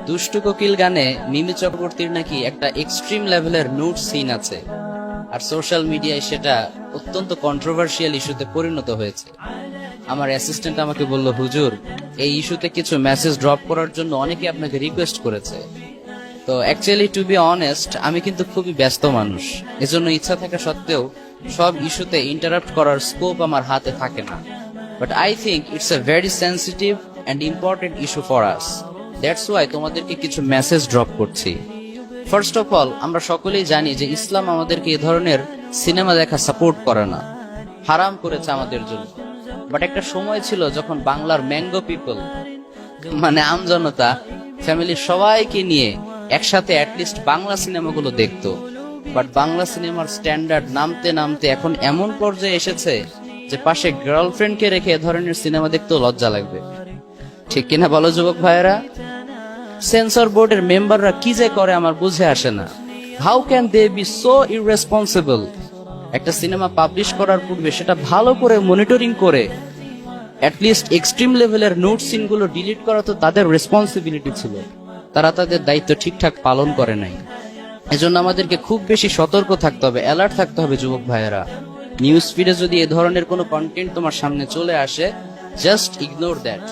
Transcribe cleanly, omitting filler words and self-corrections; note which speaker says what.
Speaker 1: দুষ্টু কোকিল গানে মিমি চক্রবর্তীর নাকি একটা এক্সট্রিম লেভেলের নুড সিন আছে, আর সোশ্যাল মিডিয়ায় সেটা অত্যন্ত কন্ট্রোভার্সিয়াল ইস্যুতে পরিণত হয়েছে। আমার অ্যাসিস্ট্যান্ট আমাকে বলল, হুজুর, এই ইস্যুতে কিছু মেসেজ ড্রপ করার জন্য অনেকে আপনাকে রিকোয়েস্ট করেছে। তো অ্যাকচুয়ালি টু বি অনেস্ট, আমি কিন্তু খুবই ব্যস্ত মানুষ, এজন্য ইচ্ছা থাকা সত্ত্বেও সব ইস্যুতে ইন্টারাপ্ট করার স্কোপ আমার হাতে থাকে না। But I think it's a very sensitive and important issue for us. That's why তোমাদেরকে কিছু মেসেজ ড্রপ করছি। ফার্স্ট অফ অল, আমরা সকলেই জানি যে ইসলাম আমাদেরকে এ ধরনের সিনেমা দেখা সাপোর্ট করে না, হারাম করেছে আমাদের জন্য। বাট একটা সময় ছিল যখন বাংলার ম্যাঙ্গো পিপল, মানে আমজনতা, ফ্যামিলির সবাইকে নিয়ে একসাথে অ্যাটলিস্ট বাংলা সিনেমাগুলো দেখতো। বাট বাংলা সিনেমার স্ট্যান্ডার্ড নামতে নামতে এখন এমন পর্যায়ে এসেছে যে পাশে গার্লফ্রেন্ডকে রেখে এ ধরনের সিনেমা দেখতেও লজ্জা লাগবে। ঠিক কিনা বলো যুবক ভাইয়েরা? সেন্সর বোর্ডের মেম্বাররা কি যে করে আমার বুঝে আসে না। How can they be so irresponsible? একটা সিনেমা পাবলিশ করার পূর্বে সেটা ভালো করে মনিটরিং করে অ্যাটলিস্ট এক্সট্রিম লেভেলের নোট সিনগুলো ডিলিট করা তো তাদের রেসপন্সিবিলিটি ছিল। তারা তাদের দায়িত্ব ঠিকঠাক পালন করে নাই। এজন্য আমাদেরকে খুব বেশি সতর্ক থাকতে হবে, অ্যালার্ট থাকতে হবে যুবক ভাইয়েরা। নিউজ ফিডে যদি এ ধরনের কোনো কন্টেন্ট তোমার সামনে চলে আসে, জাস্ট ইগনোর দ্যাট।